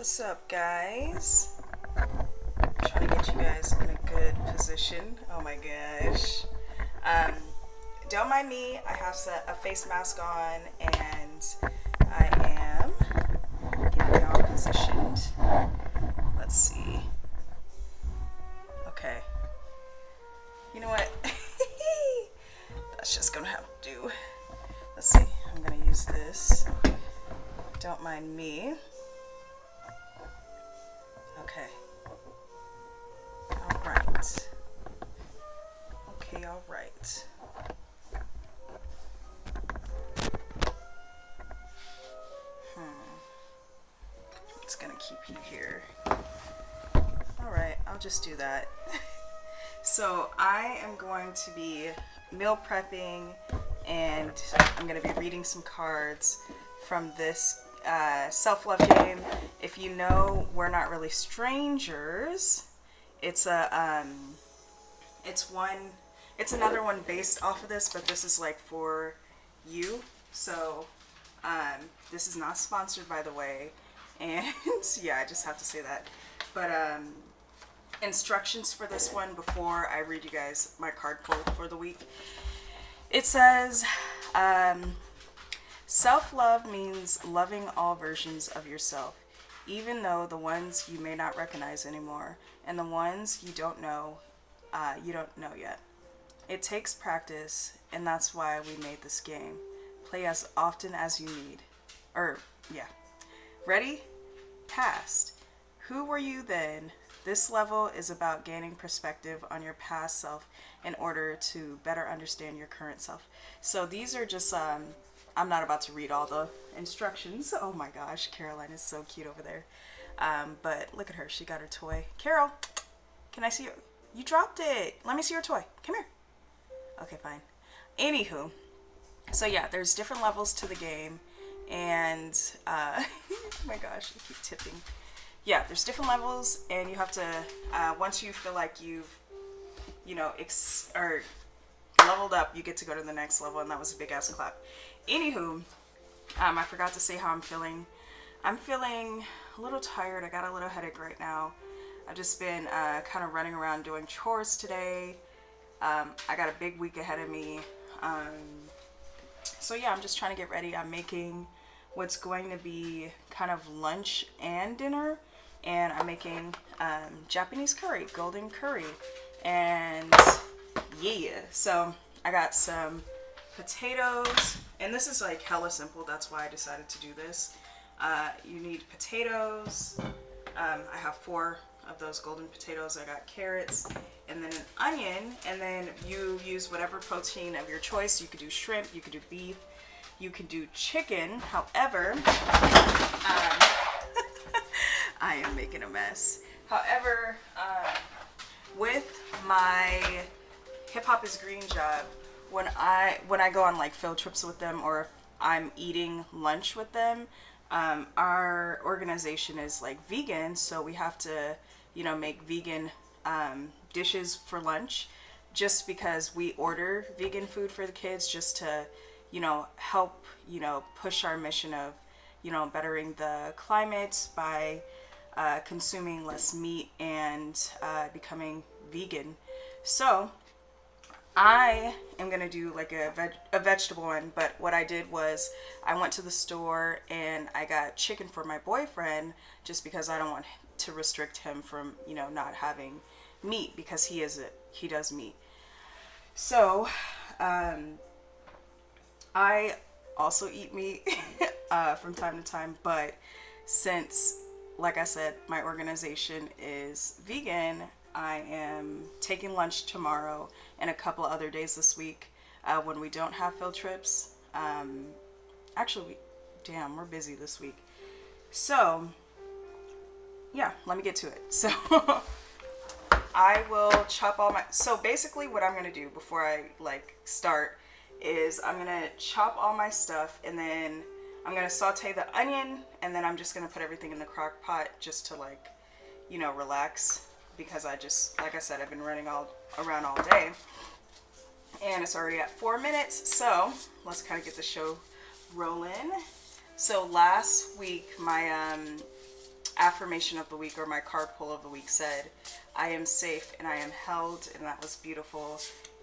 What's up, guys? I'm trying to get you guys in a good position. Oh my gosh. Um, don't mind me. I have a face mask on and I am getting y'all positioned. Let's see. Okay. You know what? That's just gonna have to do. Let's see. I'm gonna use this. Don't mind me. Okay. All right. Okay, all right. It's gonna keep you here. All right, I'll just do that. So I am going to be meal prepping and I'm going to be reading some cards from this self-love game. If you know We're Not Really Strangers, it's another one based off of this, but this is like for you. So this is not sponsored, by the way, and yeah, I just have to say that. But instructions for this one before I read you guys my card pull for the week. It says, self-love means loving all versions of yourself, even though the ones you may not recognize anymore, and the ones you don't know yet. It takes practice, and that's why we made this game. Play as often as you need. Ready? Past. Who were you then? This level is about gaining perspective on your past self in order to better understand your current self. So these are just, I'm not about to read all the instructions. Oh my gosh, Caroline is so cute over there. But look at her, she got her toy. Carol, can I see your, you dropped it. Let me see your toy. Come here. Okay, fine. Anywho, so yeah, there's different levels to the game. And, oh my gosh, I keep tipping. Yeah, there's different levels, and you have to, once you feel like you've, leveled up, you get to go to the next level, and that was a big-ass clap. Anywho, I forgot to say how I'm feeling. I'm feeling a little tired. I got a little headache right now. I've just been kind of running around doing chores today. I got a big week ahead of me. So yeah, I'm just trying to get ready. I'm making what's going to be kind of lunch and dinner. And I'm making Japanese curry, golden curry. And yeah, so I got some potatoes. And this is like hella simple. That's why I decided to do this. You need potatoes. I have 4 of those golden potatoes. I got carrots and then an onion. And then you use whatever protein of your choice. You could do shrimp, you could do beef, you could do chicken. However, I am making a mess. However, with my Hip Hop is Green job, when I go on like field trips with them, or if I'm eating lunch with them, our organization is like vegan, so we have to, make vegan dishes for lunch, just because we order vegan food for the kids, just to, help, push our mission of, bettering the climate by consuming less meat and becoming vegan. So I am gonna do like a vegetable one, but what I did was I went to the store and I got chicken for my boyfriend, just because I don't want to restrict him from not having meat, because he does meat. So I also eat meat from time to time, but since, like I said, my organization is vegan, I am taking lunch tomorrow and a couple other days this week when we don't have field trips. Actually, we're busy this week. So, yeah, let me get to it. So, I will chop all my... So, basically what I'm going to do before I, start is I'm going to chop all my stuff, and then I'm going to saute the onion, and then I'm just going to put everything in the crock pot just to, relax. Because I just, like I said, I've been running around all day. And it's already at 4 minutes, so let's kind of get the show rolling. So last week, my affirmation of the week, or my card pull of the week, said, I am safe and I am held, and that was beautiful.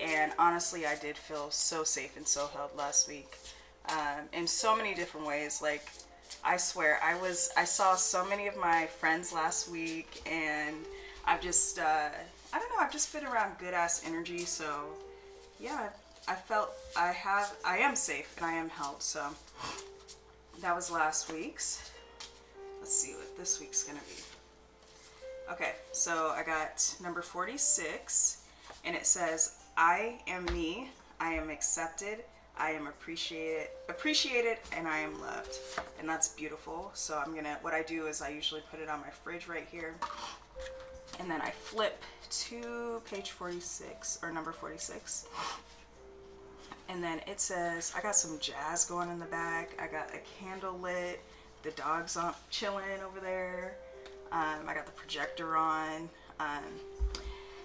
And honestly, I did feel so safe and so held last week, in so many different ways. Like, I swear, I saw so many of my friends last week, and I've just, I don't know, I've just been around good ass energy. So yeah, I felt I am safe and I am held. So that was last week's. Let's see what this week's gonna be. Okay, so I got number 46, and it says, I am me, I am accepted, I am appreciated, and I am loved. And that's beautiful. So what I do is I usually put it on my fridge right here, and then I flip to page 46, or number 46. And then it says, I got some jazz going in the back. I got a candle lit. The dog's chilling over there. I got the projector on.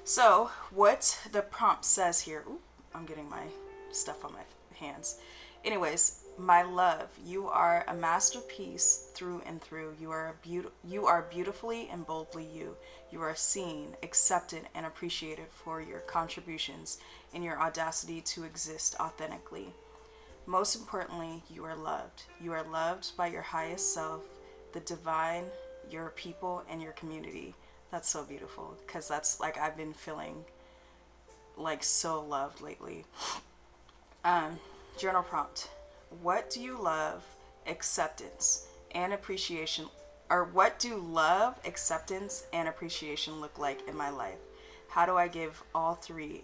So what the prompt says here, ooh, I'm getting my stuff on my hands. Anyways, my love, you are a masterpiece through and through. You are beautifully and boldly you. You are seen, accepted, and appreciated for your contributions and your audacity to exist authentically. Most importantly, you are loved. You are loved by your highest self, the divine, your people, and your community. That's so beautiful, because that's like, I've been feeling like so loved lately. Journal prompt. What do you love, acceptance, and appreciation, or what do love, acceptance, and appreciation look like in my life? How do I give all three?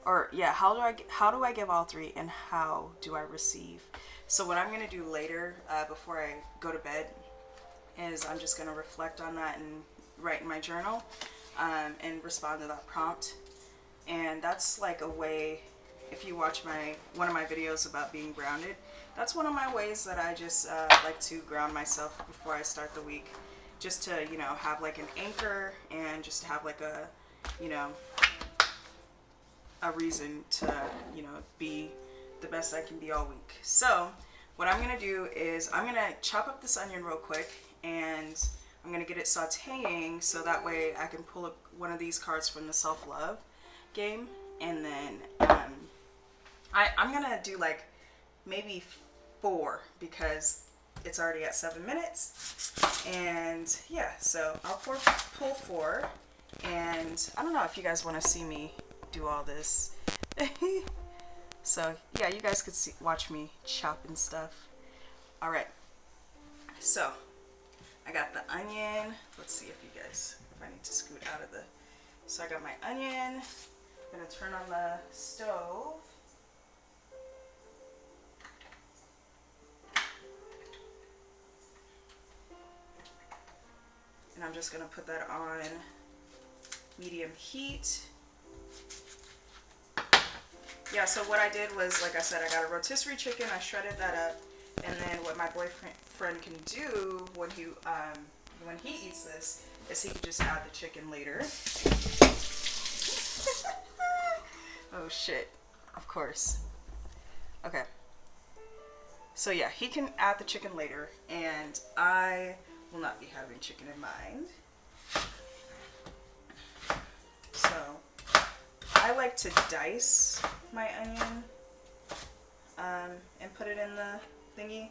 Or yeah, how do I give all three, and how do I receive? So what I'm gonna do later, before I go to bed, is I'm just gonna reflect on that and write in my journal, and respond to that prompt. And that's like a way, if you watch one of my videos about being grounded, that's one of my ways that I just like to ground myself before I start the week, just to, you know, have like an anchor, and just to have like a, you know, a reason to, you know, be the best I can be all week. So what I'm gonna do is I'm gonna chop up this onion real quick, and I'm gonna get it sauteing, so that way I can pull up one of these cards from the self-love game. And then I'm gonna do like maybe 4, because it's already at 7 minutes. And yeah, so I'll pull 4, and I don't know if you guys want to see me do all this. So yeah, you guys could watch me chop and stuff. All right, so I got the onion. Let's see if I need to scoot out of the, so I got my onion. I'm gonna turn on the stove. And I'm just gonna put that on medium heat. Yeah, so what I did was, like I said, I got a rotisserie chicken, I shredded that up, and then what my boyfriend can do when he eats this is he can just add the chicken later. Oh shit, of course. Okay. So yeah, he can add the chicken later, and I will not be having chicken in mind. So I like to dice my onion, and put it in the thingy.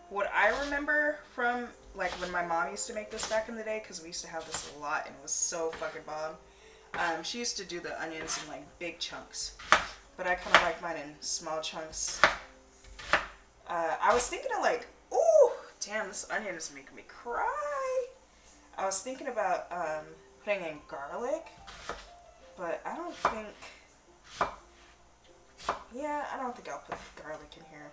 What I remember from like when my mom used to make this back in the day, because we used to have this a lot and it was so fucking bomb. She used to do the onions in like big chunks, but I kind of like mine in small chunks. I was thinking of like, ooh, damn, this onion is making me cry. I was thinking about putting in garlic, but I don't think I'll put garlic in here.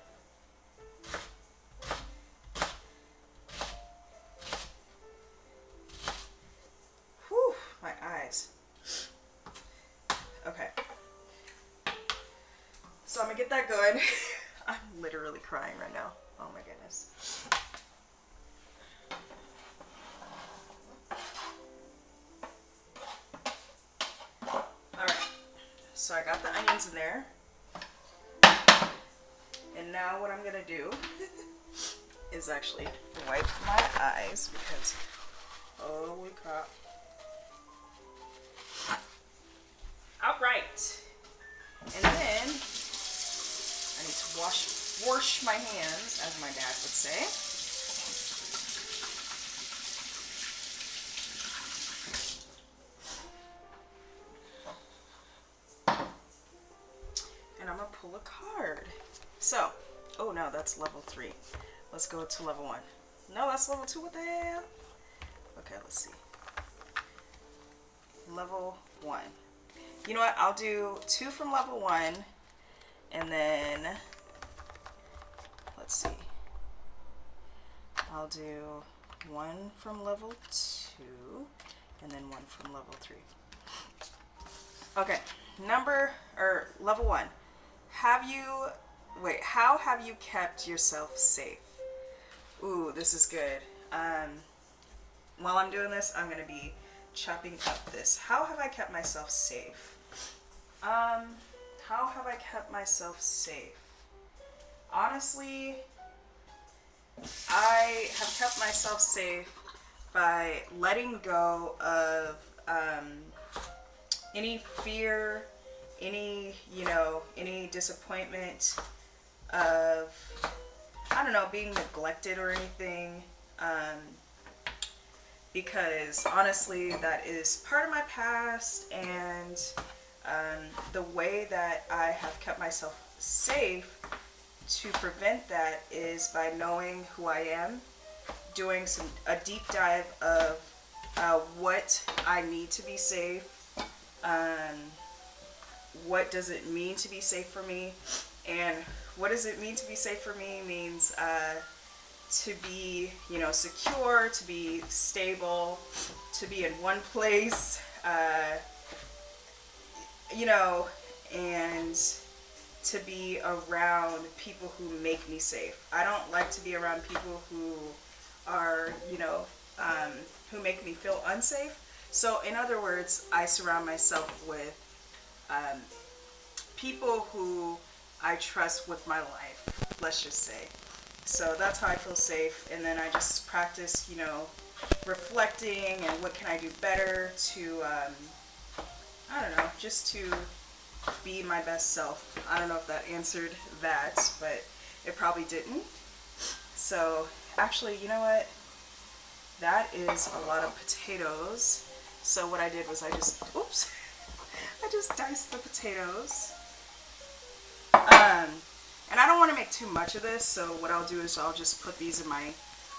Whew, my eyes. Okay. So I'm gonna get that going. I'm literally crying right now. Oh my goodness. Alright. So I got the onions in there. And now what I'm gonna do is actually wipe my eyes because holy crap. All right. And then I need to wash my hands, as my dad would say. And I'm gonna pull a card. So, oh no, that's level 3. Let's go to level 1. No, that's level 2. What the hell? Okay, let's see. Level 1. You know what? I'll do 2 from level 1, and then let's see. I'll do 1 from level 2, and then 1 from level 3. Okay, level 1. How have you kept yourself safe? Ooh, this is good. While I'm doing this, I'm gonna be chopping up this. How have I kept myself safe? How have I kept myself safe? Honestly, I have kept myself safe by letting go of any fear, any disappointment of, I don't know, being neglected or anything. Because honestly, that is part of my past, and the way that I have kept myself safe to prevent that is by knowing who I am, doing a deep dive of what I need to be safe, what does it mean to be safe for me, and what does it mean to be safe for me means to be, secure, to be stable, to be in one place, and to be around people who make me safe. I don't like to be around people who are, who make me feel unsafe. So in other words, I surround myself with people who I trust with my life, let's just say. So that's how I feel safe. And then I just practice, reflecting and what can I do better to, I don't know, just to be my best self. I don't know if that answered that, but it probably didn't. So actually, you know what? That is a lot of potatoes. So what I did was I just diced the potatoes. And I don't want to make too much of this, so what I'll do is I'll just put these in my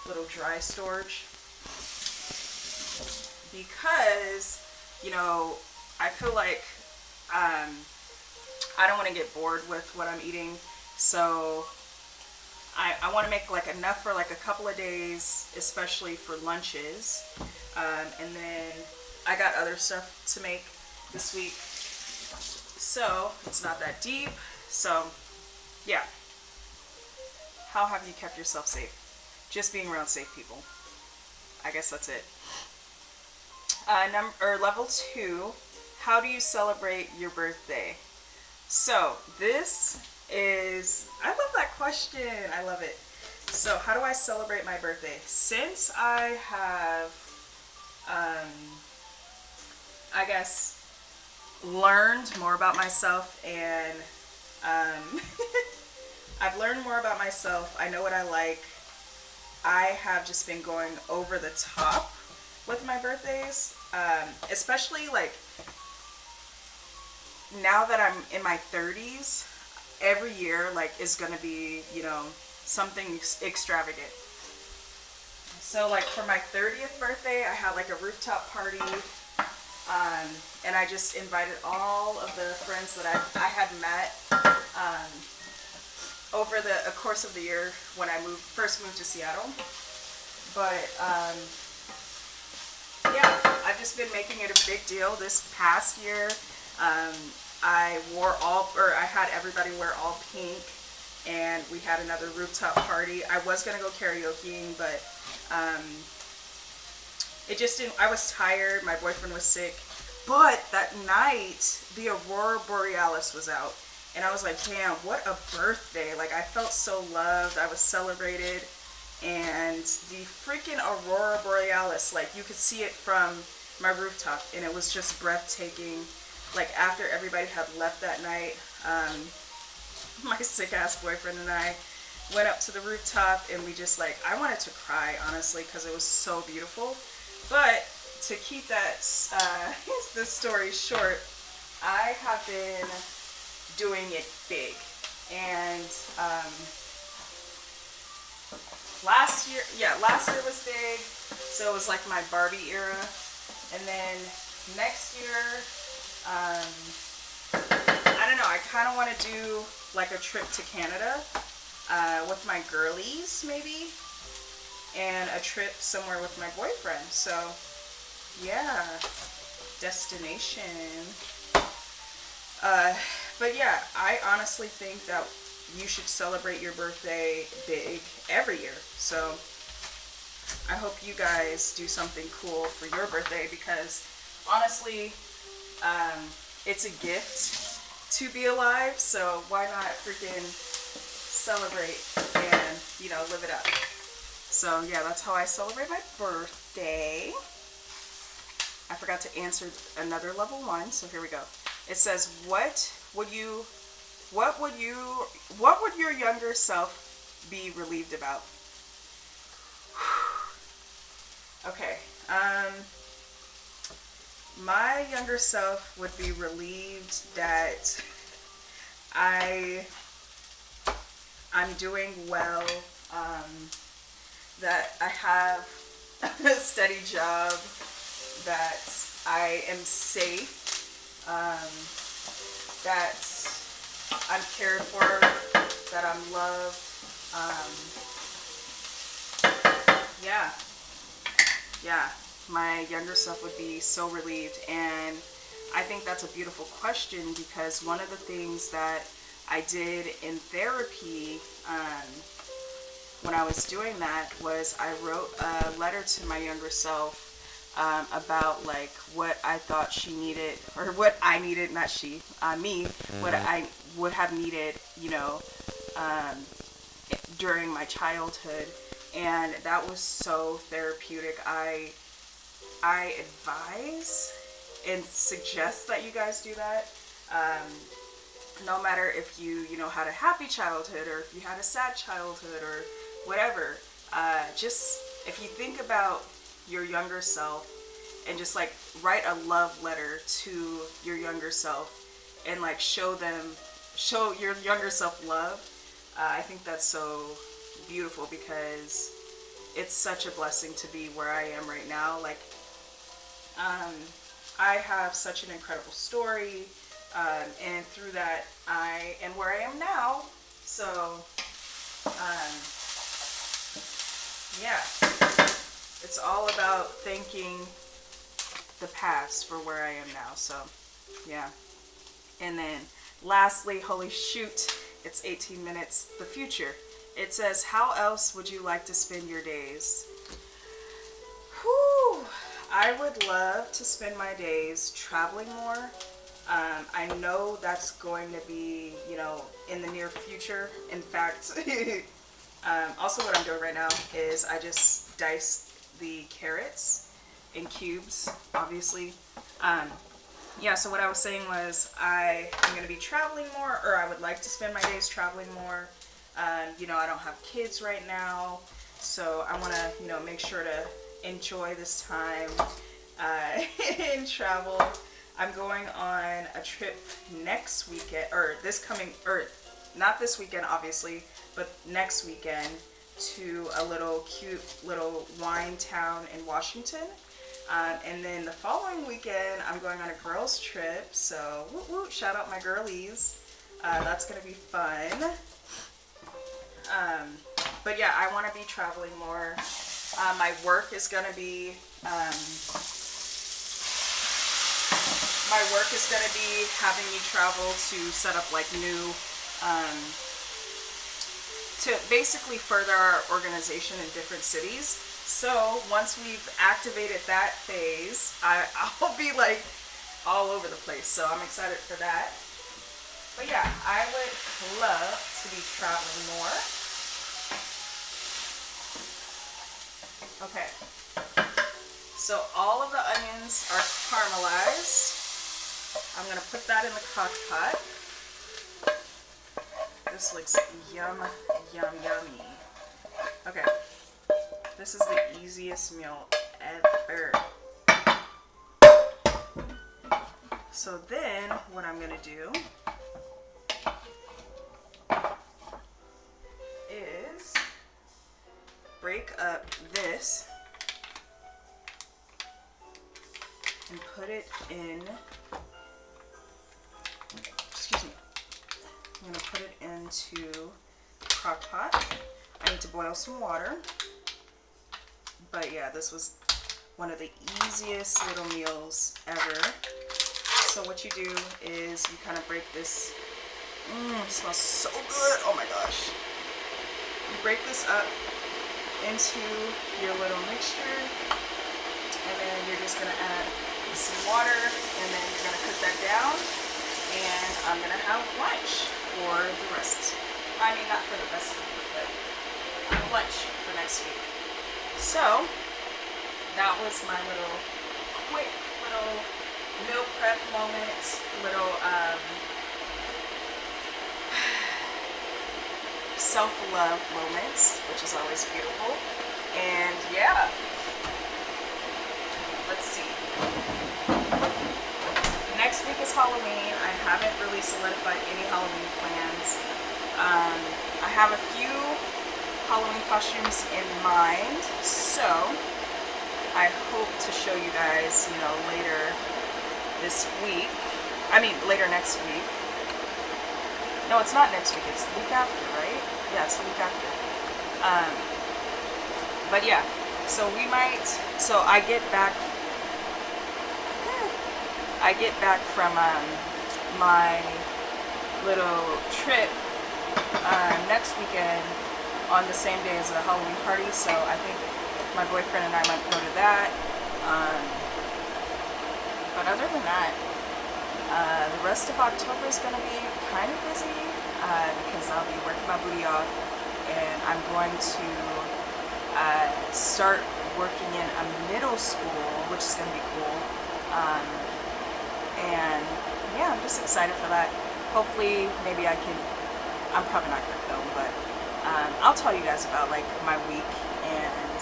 little dry storage. Because, I feel like I don't want to get bored with what I'm eating, so I want to make like enough for like a couple of days, especially for lunches. And then I got other stuff to make this week, so it's not that deep. So yeah. How have you kept yourself safe? Just being around safe people. I guess that's it. Level 2. How do you celebrate your birthday? So this is, I love that question. I love it. So how do I celebrate my birthday? Since I have, I guess, learned more about myself, and I've learned more about myself. I know what I like. I have just been going over the top with my birthdays, especially like now that I'm in my 30s. Every year like is gonna be, something extravagant. So like for my 30th birthday, I had like a rooftop party, and I just invited all of the friends that I had met over the course of the year when I first moved to Seattle. But yeah, I've just been making it a big deal. This past year, I had everybody wear all pink, and we had another rooftop party. I was gonna go karaokeing, but it just didn't. I was tired. My boyfriend was sick. But that night, the Aurora Borealis was out. And I was like, damn, what a birthday. Like, I felt so loved. I was celebrated. and the freaking aurora borealis, like you could see it from my rooftop, and it was just breathtaking. Like after everybody had left that night, my sick ass boyfriend and I went up to the rooftop, and we just like, I wanted to cry honestly because it was so beautiful. But to keep that this story short, I have been doing it big, and last year was big, so it was like my Barbie era, and then next year, I don't know, I kind of want to do like a trip to Canada with my girlies maybe, and a trip somewhere with my boyfriend. So yeah, destination. But yeah, I honestly think that you should celebrate your birthday big every year. So I hope you guys do something cool for your birthday, because honestly, it's a gift to be alive. So why not freaking celebrate and, you know, live it up. So yeah, that's how I celebrate my birthday. I forgot to answer another level 1, so here we go. It says, what would your younger self be relieved about? Okay, my younger self would be relieved that I'm doing well, that I have a steady job, that I am safe, that I'm cared for, that I'm loved. Yeah, my younger self would be so relieved. And I think that's a beautiful question, because one of the things that I did in therapy when I was doing that was I wrote a letter to my younger self about like what I thought she needed, or what I needed, not she, me, what I would have needed, you know, during my childhood. And that was so therapeutic. I advise and suggest that you guys do that. No matter if you know, had a happy childhood, or if you had a sad childhood, or whatever. Just if you think about your younger self, and just like write a love letter to your younger self, and like show your younger self love. I think that's so beautiful, because it's such a blessing to be where I am right now. Like, I have such an incredible story, and through that I am where I am now. So yeah, it's all about thanking the past for where I am now. So yeah. And then lastly, holy shoot, it's 18 minutes, the future. It says, how else would you like to spend your days? Whew. I would love to spend my days traveling more. I know that's going to be, you know, in the near future. In fact, also what I'm doing right now is I just diced the carrots in cubes, obviously. Yeah, so what I was saying was I am going to be traveling more, or I would like to spend my days traveling more. You know, I don't have kids right now, so I want to, you know, make sure to enjoy this time and travel. I'm going on a trip next weekend, or not this weekend, obviously, but next weekend, to a little cute little wine town in Washington. And then the following weekend, I'm going on a girls' trip. So, woot woot, shout out my girlies. That's going to be fun. But yeah, I want to be traveling more. My work is going to be, having me travel to set up like new, to basically further our organization in different cities. So once we've activated that phase, I'll be like all over the place. So I'm excited for that. But yeah, I would love to be traveling more. Okay. So all of the onions are caramelized. I'm gonna put that in the crock pot. This looks yum, yum, yummy. Okay. This is the easiest meal ever. So then what I'm gonna do is break up this and put it in, excuse me, I'm gonna put it into crock pot. I need to boil some water. But yeah, this was one of the easiest little meals ever. So what you do is you kind of break this, it smells so good, oh my gosh. You break this up into your little mixture, and then you're just gonna add some water, and then you're gonna cook that down, and I'm gonna have lunch for the rest. I mean, not for the rest of the week, but lunch for next week. So that was my little quick little meal prep moment, little self-love moments, which is always beautiful. And yeah, let's see. Next week is Halloween. I haven't really solidified any Halloween plans. I have a few Halloween costumes in mind, so I hope to show you guys, you know, later this week. I mean, later next week. No, it's not next week. It's the week after, right? Yeah, it's the week after. But yeah, so we might. So I get back from my little trip next weekend on the same day as a Halloween party. So I think my boyfriend and I might go to that. But other than that, the rest of October is going to be kind of busy because I'll be working my booty off, and I'm going to start working in a middle school, which is going to be cool. And yeah, I'm just excited for that. Hopefully, maybe I can. I'm probably not going to film, but I'll tell you guys about like my week and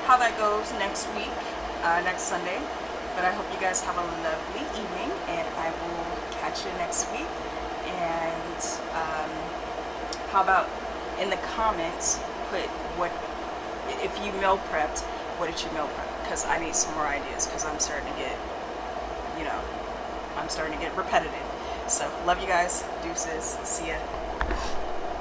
how that goes next week, next Sunday. But I hope you guys have a lovely evening, and I will catch you next week. And how about in the comments, put what, if you meal prepped, what did you meal prep? Because I need some more ideas, because I'm starting to get, you know, I'm starting to get repetitive. So love you guys. Deuces. See ya.